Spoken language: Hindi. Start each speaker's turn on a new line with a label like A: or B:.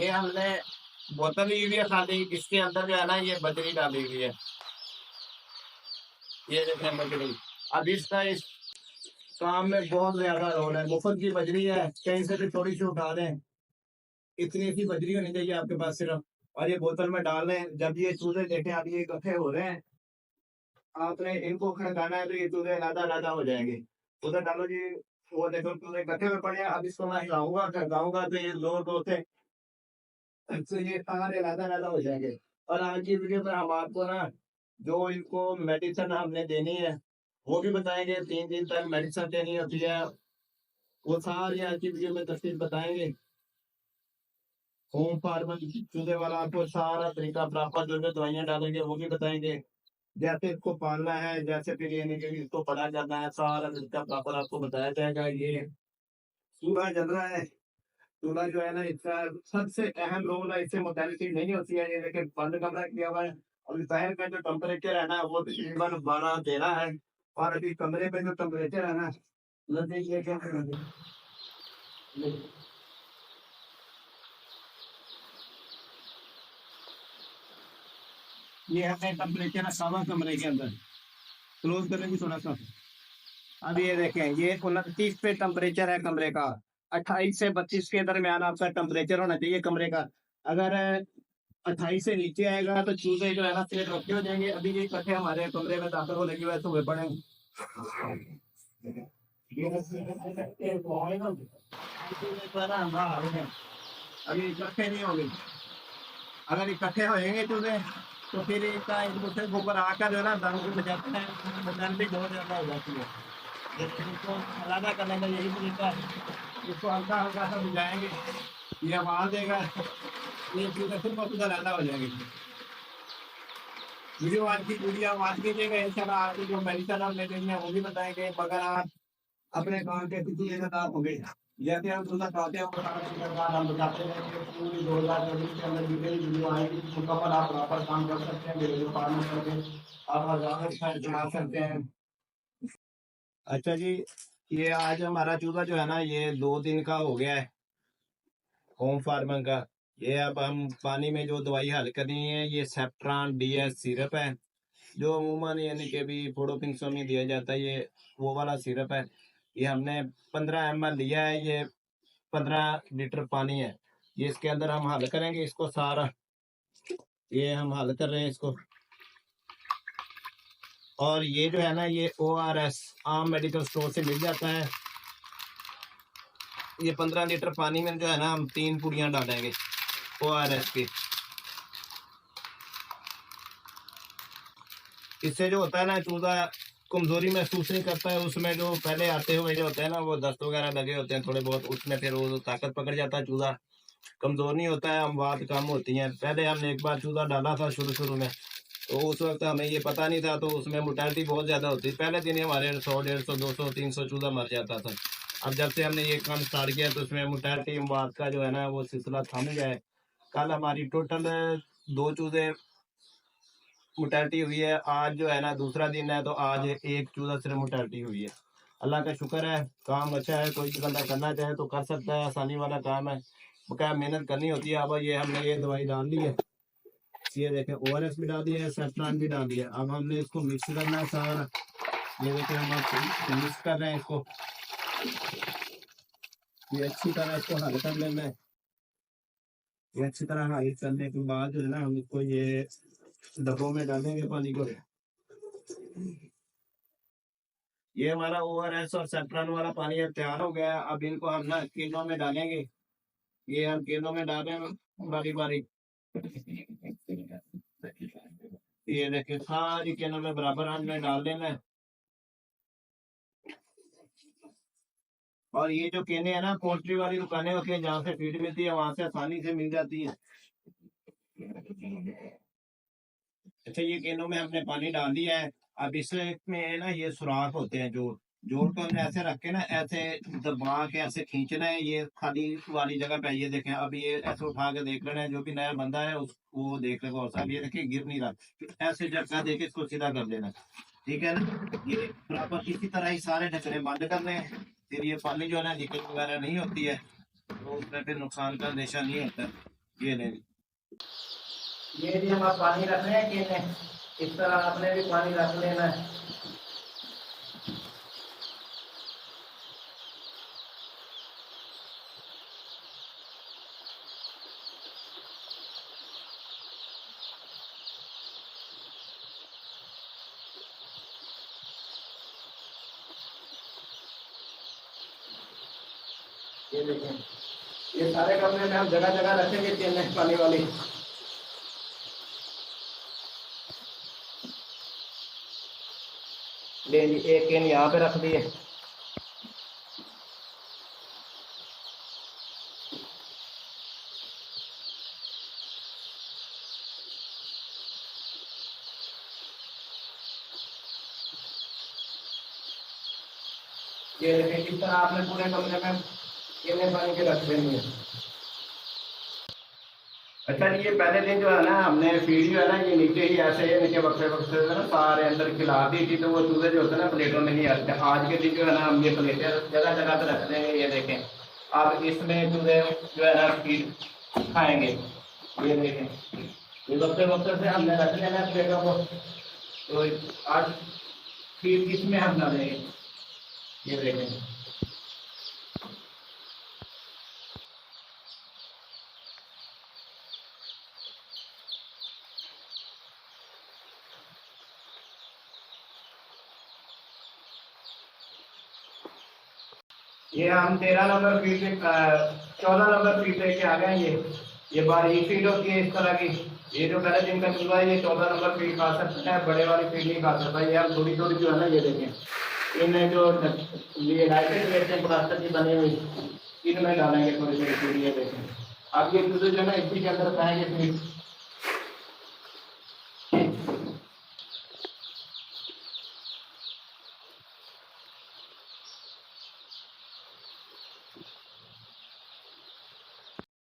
A: ये हमने बोतल ली हुई है खाली, इसके अंदर जो है ना ये बजरी डाली हुई है। ये देखें बजरी। अब इसका इस काम में बहुत ज्यादा रोल है। मुफ्त की बजरी है, कहीं से भी थोड़ी सी उठा दें, इतनी सी बजरी होनी चाहिए आपके पास सिर्फ, और ये बोतल में डाल लें। जब ये चूजे देखें अब ये इकट्ठे हो रहे हैं, आपने इनको खड़काना है तो ये चूजे लादा लादा हो जाएंगे। उधर डालो जी, वो देखो चूजे इकट्ठे हुए पड़े हैं। अब इसको मैं हिलाऊंगा खड़काऊंगा तो ये दो दो थे, तो ये सारे लादा लादा हो जाएंगे। और आज की वीडियो में हम आपको ना जो इनको मेडिसिन हमने देनी है वो भी बताएंगे। 3 दिन तक मेडिसिन देनी होती है, वो सारी आज की वीडियो में तफसील बताएंगे। होम फार्मर चूजे वाला आपको सारा तरीका प्रॉपर जो है दवाइयाँ डालेंगे वो भी बताएंगे। जैसे इसको पालना है, जैसे फिर ये नहीं कि इसको पढ़ा जाना है, सारा तरीका प्रॉपर आपको बताया जाएगा। ये चूल्हा जल रहा है। चूल्हा जो है ना इसका सबसे अहम रोल है, इससे मोर्टेलिटी नहीं होती है। ये देखिए बंद कमरा किया हुआ है, और शहर का जो टेम्परेचर है ना वो तकरीबन 12-13 है, और अभी कमरे पे जो टेम्परेचर है ना लगभग ये क्या ये है टेम्परेचर है सावा कमरे के अंदर। क्लोज करेंगे थोड़ा सा। अब ये देखें ये 29 पे टेम्परेचर है कमरे का। 28 से 32 के दरमियान आपका टेम्परेचर होना चाहिए कमरे का। अगर 28 से नीचे आएगा तो चूजे जो है ना फिर रखे हो जाएंगे। अभी ये इकट्ठे हमारे कमरे में दाखिल होने की वजह से हुए पड़े हैं। अभी इकट्ठे नहीं होंगे। अगर इकट्ठे होंगे चूजे तो फिर इसका एक दूसरे के ऊपर आकर जो है ना दंग बजाते हैं, मोर्टेलिटी बहुत ज्यादा हो जाती है। इसको अलग करने का यही तरीका है। इसको हल्का हल्का सा बुझाएंगे, ये आवाज देगा, ये चीजें फिर बहुत ज्यादा हो जाएंगे। वीडियो आज कीजिएगा, इंशाल्लाह आपकी जो मेडिसिन हम लेते हैं वो भी बताएंगे। मगर आप अपने काम के किसी जगह आप हो गए जैसे हम सुनना चाहते हैं हम बताते हैं कि पूरी 2024 के अंदर जितनी वीडियो आएगी मुकम्मल आप प्रॉपर काम कर सकते हैं। वीडियो पालन करके आप आजाद चला सकते हैं। अच्छा जी, ये आज हमारा चूजा जो है ना ये 2 दिन का हो गया है होम फार्मिंग का। ये अब हम पानी में जो दवाई हल करनी है ये सेप्ट्रान DS सिरप है, जो अमूमन यानी कि भी फोड़ोपिंक्सों में दिया जाता है। ये वो वाला सिरप है। ये हमने 15 ml लिया है। ये 15 लीटर पानी है। ये इसके अंदर हम हल करेंगे इसको सारा। ये हम हल कर रहे हैं इसको। और ये जो है ना ये ORS आम मेडिकल स्टोर से मिल जाता है। ये 15 लीटर पानी में जो है ना हम 3 पुड़ियां डालेंगे ORS की। इससे जो होता है ना चूजा कमजोरी महसूस नहीं करता है। उसमें जो पहले आते हुए जो होते हैं ना वो दस्त वगैरह लगे होते हैं थोड़े बहुत, उसमें फिर वो ताकत पकड़ जाता है, चूजा कमजोर नहीं होता है, अमवात कम होती हैं। पहले हमने एक बार चूजा डाला था शुरू में, तो उस वक्त हमें ये पता नहीं था, तो उसमें मोर्टेलिटी बहुत ज्यादा होती। पहले दिन हमारे 100, 150, 200, 300 चूजा मर जाता था। अब जब से हमने ये काम स्टार्ट किया तो उसमें मोर्टेलिटी अमवात का जो है ना वो सिलसिला थम गया है। कल हमारी टोटल 2 चूजे मोर्टेलिटी हुई है। आज जो है ना दूसरा दिन है, तो आज एक चूजा सिर्फ मोर्टेलिटी हुई है। अल्लाह का शुक्र है, काम अच्छा है। कोई बंदा करना चाहे तो कर सकता है, आसानी वाला काम है, बकाया मेहनत करनी होती है। अब ये हमने ये दवाई डाल दी है, ये देखें ORS भी डाल दिया है, सेफ्रॉन भी डाल दिया। अब हमने इसको मिक्स करना है सारा। ये देखें हम मिक्स कर रहे हैं इसको। ये अच्छी तरह इसको हल कर लेना है। ये अच्छी तरह हल करने के बाद जो है ना हम इसको ये डब्बों में डालेंगे पानी को। ये हमारा ORS और सेफ्रॉन वाला पानी अब तैयार हो गया है। अब इनको हम ना केनों में डालेंगे। ये हम केनों में डाल रहे हैं बारी बारी। ये देखिए सारी केनों में बराबर हमने डाल देना है। और ये जो केने हैं ना पोल्ट्री वाली दुकानें होती है जहाँ से फीड मिलती है वहां से आसानी से मिल जाती है। अच्छा, ये केनों में हमने पानी डाल दिया है। अब इसमें ना ये सुराख होते हैं, जो जोड़ को हमने ऐसे रख के ना ऐसे दबा के ऐसे खींचना है। ये खाली वाली जगह पे ये देखें। अब ये ऐसे उठा के देख लेना है, जो भी नया बंदा है वो देख लेगा। और सब ये देखिए गिर नहीं रहा, ऐसे झटका देके इसको सीधा कर देना, ठीक है ना। ये बराबर इसी तरह ही सारे ढकने बंद करने हैं। फिर ये पानी जो है ना लीकेज वगैरह नहीं होती है, तो उसमें फिर नुकसान का अंदेशा नहीं होता है। ये ले जी।
B: ये भी हम आप पानी रख रहे हैं कि इस तरह आपने भी पानी रख लेना है। ये देखें, ये सारे कमरे में हम जगह जगह रखेंगे चेन्नई पानी वाली। ले जी, एक केन यहाँ पे रख दिए। ये देखें, इस तरह आपने पूरे कमरे में केने पानी के रख देंगे। अच्छा जी, ये पहले दिन जो है ना हमने फीड जो है ना ये नीचे ही ऐसे नीचे बक्से बक्से से ना सारे अंदर खिला दी थी, तो वो चूजे जो होते हैं ना प्लेटों में नहीं आते। आज के दिन जो है ना हम ये प्लेटें जगह जगह पे रख देंगे। ये देखें, अब इसमें चूजे जो है ना फीड खाएंगे। ये देखें, ये बक्से बक्से से हमने रख लेना है प्लेटों को। तो आज फीड किसमें हम डालेंगे, ये देखें। ये हम 13 नंबर फीट 14 नंबर फीट लेके आ गए हैं। ये बारीक फीट होती है इस तरह की। ये जो पहले दिन का चूल्हा है ये 14 नंबर फीट खा सकता है, बड़े वाली फीट नहीं खा सकता। ये हम थोड़ी थोड़ी जो है ना ये देखें, इनमें जो ये लाइटें रहते हैं प्लास्टिक की बनी हुई, इनमें डालेंगे थोड़ी थोड़ी फीट। ये देखें, अब ये चूल्हे जो है ना इसी के अंदर खाएंगे फीट।